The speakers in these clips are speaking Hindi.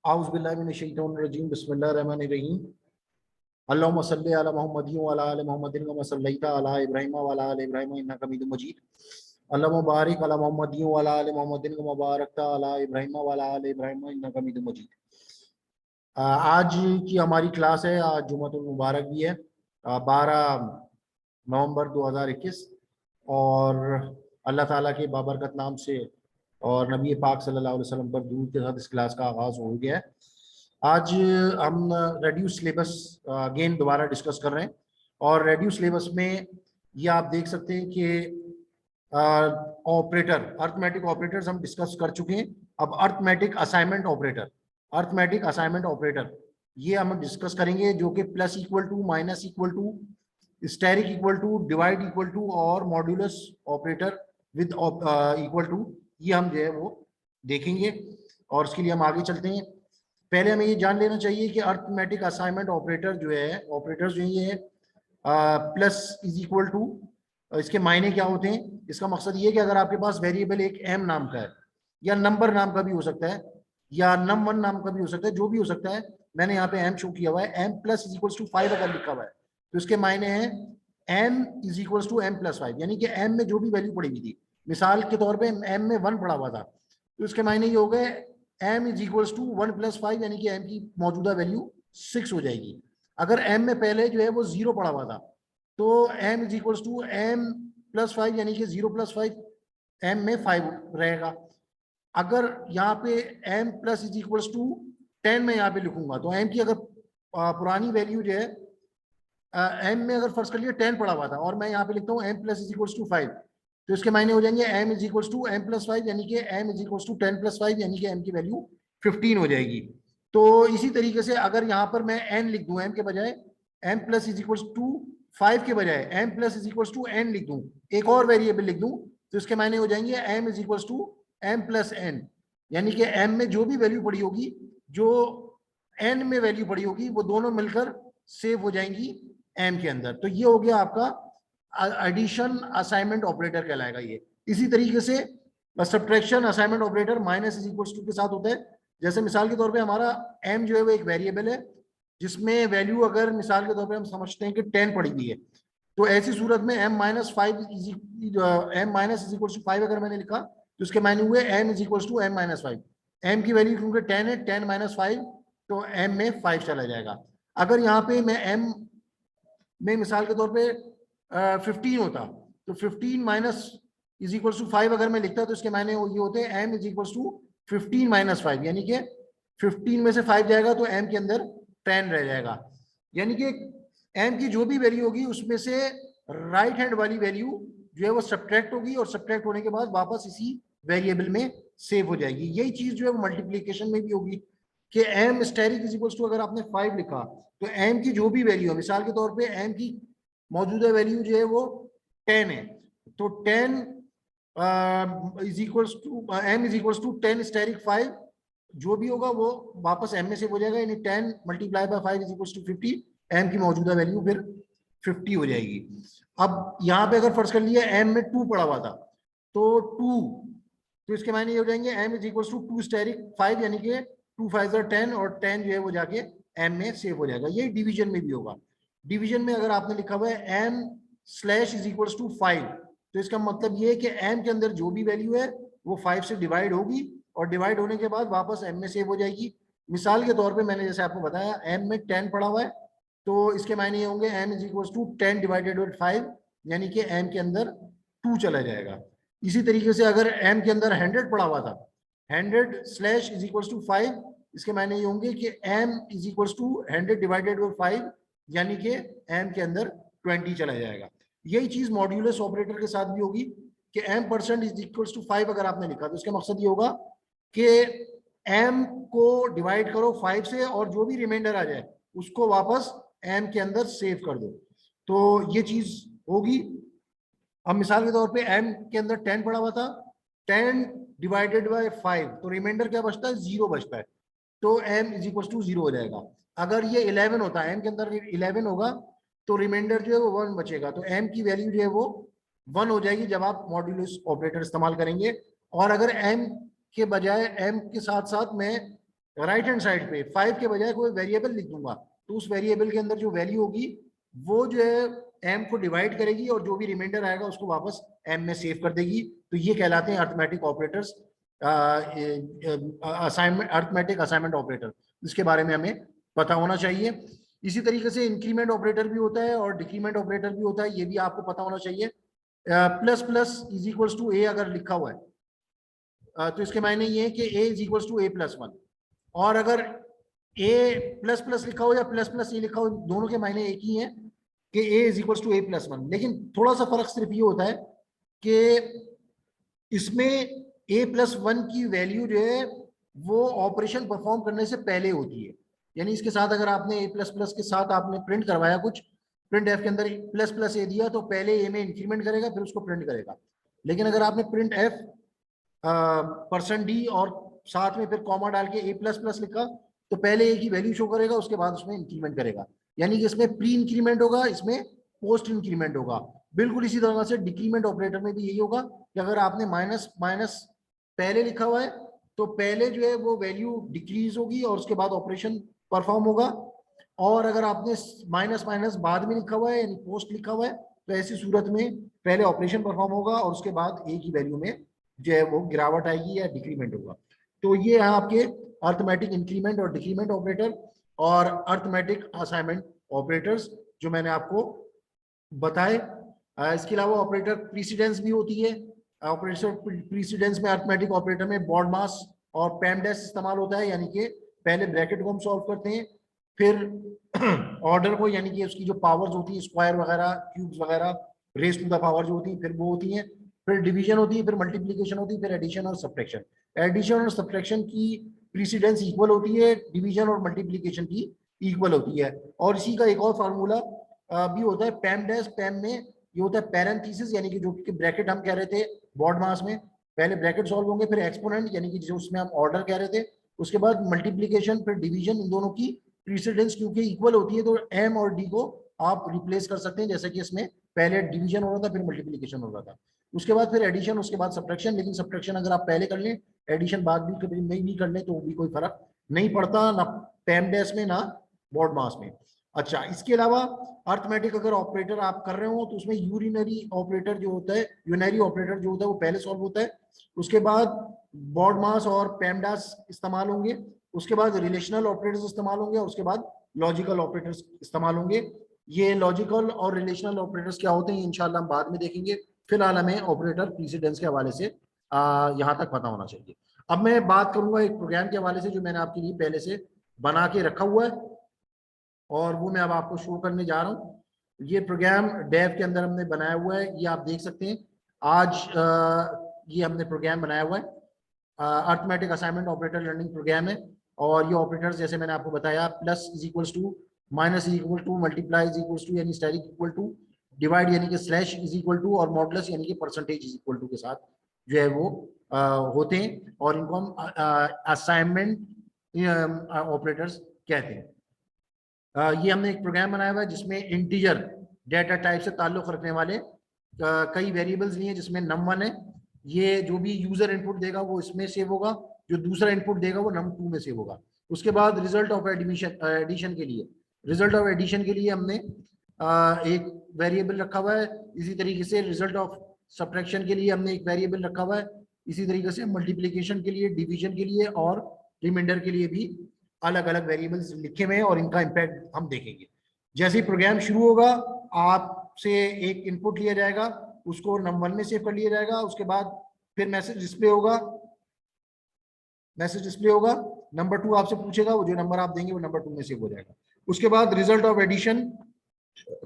आउज़ु बिल्लाहि मिनश शैतानिर रजीम बिस्मिल्लाहिर रहमानिर रहीम अल्लाहुम्मा सल्लि अला मुहम्मदिन व अला आलि मुहम्मदिन कमा सल्लैता अला इब्राहीम व अला आलि इब्राहीम इन्नका हमीदुम मजीद अल्लाहुम्मा बारिक अला मुहम्मदिन व अला आलि मुहम्मदिन कमा बारकता अला इब्राहीम व अला आलि इब्राहीम इन्नका हमीदुम मजीद। आज की हमारी क्लास है, आज जुम्मतुल मुबारक भी है, 12 नवंबर 2021, और अल्लाह ताला के बाबरकत नाम से और नबी पाक सल्लल्लाहु अलैहि वसल्लम पर दुरूद के साथ इस क्लास का आगाज़ हो गया है। आज हम रेड्यूस सिलेबस अगेन दोबारा डिस्कस कर रहे हैं, और रेड्यूस सिलेबस में ये आप देख सकते हैं कि ऑपरेटर, अर्थमेटिक ऑपरेटर्स हम डिस्कस कर चुके हैं। अब arithmetic assignment operator, arithmetic assignment operator ये हम डिस्कस करेंगे, जो कि plus equal to, minus equal to, asterisk equal to, divide equal to और modulus operator with equal to, ये हम जो है वो देखेंगे। और इसके लिए हम आगे चलते हैं। पहले हमें ये जान लेना चाहिए कि अर्थमेटिक असाइनमेंट ऑपरेटर जो है, ऑपरेटर्स जो ये है प्लस इज इक्वल टू, इसके मायने क्या होते हैं? इसका मकसद ये है कि अगर आपके पास वेरिएबल एक एम नाम का है, या नंबर नाम का भी हो सकता है, या num1 नाम का भी हो सकता है, जो भी हो सकता है, मैंने यहाँ पे एम शो किया हुआ है, M plus is equal to 5 अगर लिखा हुआ है तो इसके मायने हैं M is equal to M plus 5, यानी कि एम में जो भी वैल्यू पड़ी हुई थी, मिसाल के तौर पे एम में 1 पड़ा हुआ था, तो इसके मायने ये हो गए M is equal to 1 plus 5, यानी कि एम की मौजूदा वैल्यू 6 हो जाएगी। अगर एम में पहले जो है वो 0 पड़ा हुआ था, तो M is equal to M plus 5, यानी कि 0 प्लस 5 एम में 5 रहेगा। अगर यहाँ पे m plus is equals to 10 में यहाँ पे लिखूंगा, तो m की अगर पुरानी वैल्यू जो है m में अगर फर्ज कर लिया 10 पड़ा हुआ था, और मैं यहाँ पे लिखता हूँ m plus is equals to 5, तो इसके मायने हो जाएंगे m is equals to m plus 5, यानी कि m is equals to 10 plus 5, यानी कि m की वैल्यू 15 हो जाएगी। तो इसी तरीके से अगर यहाँ पर मैं n लिख दूँ m के बजाय, m plus is equals to 5 के बजाय m plus is equals to n लिख दूँ, एक और वेरिएबल लिख दूँ, तो इसके मायने हो जाएंगे m is equals to m plus n, यानी कि m में जो भी वैल्यू पड़ी होगी, जो n में वैल्यू पड़ी होगी, वो दोनों मिलकर सेव हो जाएंगी m के अंदर। तो ये हो गया आपका एडिशन असाइनमेंट ऑपरेटर कहलाएगा ये। इसी तरीके से subtraction assignment operator minus is equal to के साथ होता है। जैसे मिसाल के तौर पे हमारा m जो है वो एक वेरिएबल है, जिसमें वैल्यू अगर मिसाल के तौर पे हम समझते हैं कि 10 पड़ी हुई है, तो ऐसी सूरत में m minus 5 m minus is equal to 5 अगर मैंने लिखा, तो उसके मायने हुए m is equal to m minus 5। m की वैल्यू क्योंकि 10 है, 10 माइनस 5, तो m में 5 चला जाएगा। अगर यहाँ पे मैं m में मिसाल के तौर पे 15 होता, तो 15 माइनस इज इक्वल टू 5 अगर मैं लिखता, तो इसके मायने ये होते हैं m is equal to 15 minus 5, यानी कि 15 में से 5 जाएगा तो m के अंदर 10 रह जाएगा। यानी कि m की जो भी वैल्यू होगी उसमें से राइट हैंड वाली वैल्यू जो है वो सब्ट्रैक्ट होगी, और सब्ट्रैक्ट होने के बाद वापस इसी वेरिएबल में सेव हो जाएगी। यही चीज जो है वो मल्टीप्लीकेशन में भी होगी कि m asterisk is equal to, अगर आपने 5 लिखा, तो m की जो भी वैल्यू है, मिसाल के तौर पे m की मौजूदा वैल्यू जो है वो 10 है, तो 10 is equal to m is equal to 10 asterisk 5, जो भी होगा वो वापस m में सेव हो जाएगा, यानी 10 multiply by 5 is equal to 50, m की मौजूदा वैल्यू फिर 50 हो जाएगी। अब यहाँ पे अगर फर्ज कर लिया m में 2 पड़ा हुआ था, तो 2, तो इसके मायने ये हो जाएंगे m is equal to 2 asterisk 5, यानी कि 2 5 10, और 10 जो है वो जाके m में सेव हो जाएगा। ये डिवीजन में भी होगा। डिवीजन में अगर आपने लिखा हुआ है m slash is equal to 5, तो इसका मतलब ये है कि m के अंदर जो भी वैल्यू है वो 5 से डिवाइड होगी, और डिवाइड होने के बाद वापस m में सेव हो जाएगी। मिसाल के तौर पे मैंने जैसे आपको बताया m में 10 पड़ा हुआ है, तो इसके मायने ये होंगे m is equal to 10 divided by 5, यानी कि m के अंदर 2 चला जाएगा। इसी तरीके से अगर m के अंदर 100 पड़ा हुआ था, 100 स्लैश इज इक्वल टू 5, इसके मायने ये होंगे कि m is equal to 100 divided by 5, यानी कि m के अंदर 20 चला जाएगा। यही चीज मॉड्यूलस ऑपरेटर के साथ भी होगी कि m% इज इक्वल टू 5 अगर आपने लिखा, तो इसका मकसद ये होगा कि m को डिवाइड करो 5 से, और जो भी रिमाइंडर आ जाए उसको वापस m के अंदर सेव कर दो, तो ये चीज होगी। अब मिसाल के तौर पे m के अंदर 10 पड़ा हुआ था, 10 डिवाइडेड बाय 5, तो रिमाइंडर क्या बचता है? 0 बचता है, तो m इज इक्वल टू 0 हो जाएगा। अगर ये 11 होता है, m के अंदर 11 होगा, तो रिमाइंडर जो है वो 1 बचेगा, तो m की वैल्यू जो है वो 1 हो जाएगी जब आप मॉड्यूलस ऑपरेटर इस्तेमाल करेंगे। और अगर m के बजाय m के साथ साथ मैं राइट हैंड साइड पे 5 के बजाय कोई वेरिएबल लिख दूंगा, तो उस वेरिएबल के अंदर जो वैल्यू होगी वो जो है एम को डिवाइड करेगी और जो भी रिमाइंडर आएगा उसको वापस एम में सेव कर देगी। तो ये कहलाते हैं arithmetic operators, assignment, arithmetic assignment operator. इसके बारे में हमें पता होना चाहिए। इसी तरीके से इंक्रीमेंट ऑपरेटर भी होता है और डिक्रीमेंट ऑपरेटर भी होता है, ये भी आपको पता होना चाहिए। Plus plus is equals to A अगर लिखा हुआ है तो इसके मायने ये है कि A is equals to A plus one, और अगर ए प्लस प्लस लिखा हो या प्लस प्लस ए लिखा हो, दोनों के मायने एक ही हैं कि A is equals to A plus one. लेकिन थोड़ा सा फर्क सिर्फ ये होता है कि इसमें ए प्लस वन की वैल्यू जो है वो ऑपरेशन परफॉर्म करने से पहले होती है। यानी इसके साथ अगर आपने ए प्लस प्लस के साथ आपने प्रिंट करवाया कुछ, प्रिंट एफ के अंदर प्लस प्लस ए दिया तो पहले ए में इंक्रीमेंट करेगा फिर उसको प्रिंट करेगा। लेकिन अगर आपने प्रिंट एफ परसेंट डी और साथ में फिर कॉमा डाल के ए प्लस प्लस लिखा तो पहले ए की वैल्यू शो करेगा, उसके बाद उसमें इंक्रीमेंट करेगा। यानी कि इसमें प्री इंक्रीमेंट होगा, इसमें पोस्ट इंक्रीमेंट होगा। बिल्कुल इसी तरह से डिक्रीमेंट ऑपरेटर में भी यही होगा कि अगर आपने माइनस माइनस पहले लिखा हुआ है तो पहले जो है वो वैल्यू डिक्रीज होगी और उसके बाद ऑपरेशन परफॉर्म होगा, और अगर आपने माइनस माइनस बाद में लिखा हुआ है यानी पोस्ट लिखा हुआ है तो ऐसी सूरत में पहले ऑपरेशन परफॉर्म होगा और उसके बाद ए की वैल्यू में जो है वो गिरावट आएगी या डिक्रीमेंट होगा। तो ये है आपके अर्थमेटिक इंक्रीमेंट और डिक्रीमेंट ऑपरेटर और अर्थमेटिक असाइनमेंट ऑपरेटर्स जो मैंने आपको बताए। इसके अलावा ऑपरेटर प्रीसिडेंस भी होती है। ऑपरेटर प्रीसिडेंस में अर्थमेटिक ऑपरेटर में बॉड मास और पेमडेस इस्तेमाल होता है, यानी कि पहले ब्रैकेट को हम सॉल्व करते हैं फिर ऑर्डर को, यानी कि उसकी जो पावर्स होती है स्क्वायर वगैरह क्यूब्स वगैरह रेस टू द पावर जो होती है फिर वो होती है, फिर डिवीजन होती है, फिर मल्टीप्लिकेशन होती है, फिर एडिशन और सब्ट्रैक्शन। एडिशन और सब्ट्रैक्शन की प्रीसिडेंस इक्वल होती है, डिवीजन और मल्टीप्लिकेशन की इक्वल होती है। और इसी का एक और फार्मूला भी होता है पैम डैश। पैम में ये होता है पैरेंथेसिस, यानी कि जो कि ब्रैकेट हम कह रहे थे बॉड मास में पहले ब्रैकेट सॉल्व होंगे, फिर एक्सपोनेंट यानी कि जो उसमें हम ऑर्डर कह रहे थे, उसके बाद मल्टीप्लिकेशन फिर डिवीजन। इन दोनों की प्रीसिडेंस क्योंकि इक्वल होती है तो एम और डी को आप रिप्लेस कर सकते हैं, जैसे कि इसमें पहले डिवीजन हो रहा था फिर मल्टीप्लिकेशन हो रहा था, उसके बाद फिर एडिशन, उसके बाद सब्ट्रैक्शन। लेकिन सब्ट्रैक्शन अगर आप पहले कर लें एडिशन बाद भी कभी नहीं भी कर लें तो भी कोई फर्क नहीं पड़ता, ना पैम डैश में ना बॉड मास में। अच्छा, इसके अलावा अर्थमेटिक अगर ऑपरेटर आप कर रहे हो तो उसमें यूरिनरी ऑपरेटर जो होता है, यूनरी ऑपरेटर जो होता है वो पहले सॉल्व होता है, उसके बाद बॉड मास और पेमडास इस्तेमाल होंगे, उसके बाद रिलेशनल ऑपरेटर्स इस्तेमाल होंगे और उसके बाद लॉजिकल ऑपरेटर्स इस्तेमाल होंगे। ये लॉजिकल और रिलेशनल ऑपरेटर्स क्या होते हैं इंशाल्लाह हम बाद में देखेंगे। फिलहाल हमें ऑपरेटर प्रीसिडेंस के हवाले से यहाँ तक पता होना चाहिए। अब मैं बात करूंगा एक प्रोग्राम के हवाले से जो मैंने आपके लिए पहले से बना के रखा हुआ है और वो मैं अब आपको शो करने जा रहा हूँ। ये प्रोग्राम डेव के अंदर हमने बनाया हुआ है, ये आप देख सकते हैं। आज ये हमने प्रोग्राम बनाया हुआ है, arithmetic assignment operator learning program है। और ये ऑपरेटर्स जैसे मैंने आपको बताया, plus is equals to, minus is equal to, multiply is equals to यानी स्टेरिक इक्वल टू, डिवाइड यानी कि स्लैश इज इक्वल टू, और मॉडुलस यानी कि परसेंटेज इज इक्वल टू के साथ जो है वो होते हैं, और इनको हम असाइनमेंट ऑपरेटर्स कहते हैं। ये हमने एक प्रोग्राम बनाया हुआ है जिसमें इंटीजर डेटा टाइप से ताल्लुक रखने वाले कई वेरिएबल्स लिए हैं, जिसमें num1 है। ये जो भी यूजर इनपुट देगा वो इसमें सेव होगा, जो दूसरा इनपुट देगा वो num2 में सेव होगा। उसके बाद रिजल्ट ऑफ एडिशन के लिए, रिजल्ट ऑफ एडिशन के लिए हमने एक वेरिएबल रखा हुआ है। इसी तरीके से रिजल्ट ऑफ सब्ट्रैक्शन के लिए हमने एक वेरिएबल रखा हुआ है। इसी तरीके से मल्टीप्लिकेशन के लिए, डिवीजन के लिए और रिमाइंडर के लिए भी अलग अलग वेरिएबल्स लिखे हुए हैं और इनका इंपैक्ट हम देखेंगे। जैसे ही प्रोग्राम शुरू होगा आपसे एक इनपुट लिया जाएगा, उसको num1 में सेव कर लिया जाएगा, उसके बाद फिर मैसेज डिस्प्ले होगा, नंबर 2 आपसे पूछेगा, वो जो नंबर आप देंगे वो नंबर 2 में सेव हो जाएगा। उसके बाद रिजल्ट ऑफ एडिशन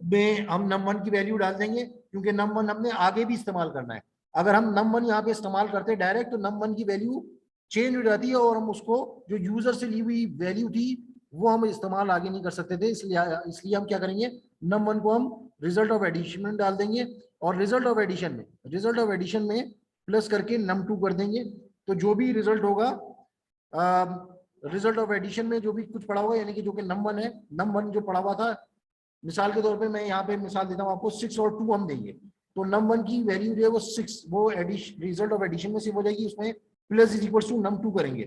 में हम num1 की वैल्यू डाल देंगे, क्योंकि num1 हमने आगे भी इस्तेमाल करना है। अगर हम num1 यहाँ पे इस्तेमाल करते हैं डायरेक्ट तो num1 की वैल्यू चेंज हो जाती है और हम उसको जो यूजर से ली हुई वैल्यू थी वो हम इस्तेमाल आगे नहीं कर सकते थे। इसलिए हम क्या करेंगे, num1 को हम रिजल्ट ऑफ एडिशन में डाल देंगे, और रिजल्ट ऑफ एडिशन में प्लस करके num2 कर देंगे। तो जो भी रिजल्ट होगा रिजल्ट ऑफ एडिशन में जो भी कुछ पड़ा होगा, यानी कि जो कि num1 है, num1 जो पड़ा हुआ था, मिसाल के तौर पे मैं यहाँ पे मिसाल देता हूँ आपको, 6 और 2 हम देंगे तो num1 की वैल्यू जो है वो 6 वो रिजल्ट ऑफ एडिशन में सेव हो जाएगी, उसमें plus is equal to num2 करेंगे।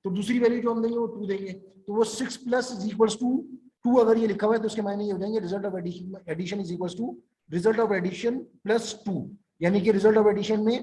तो दूसरी वैल्यू जो हम देंगे वो 2 देंगे, तो वो 6 प्लस इज इक्वल्स टू 2 अगर ये लिखा हुआ है तो उसके मायने ये हो जाएंगे result of addition is equals to result of addition plus 2, यानी कि रिजल्ट ऑफ एडिशन में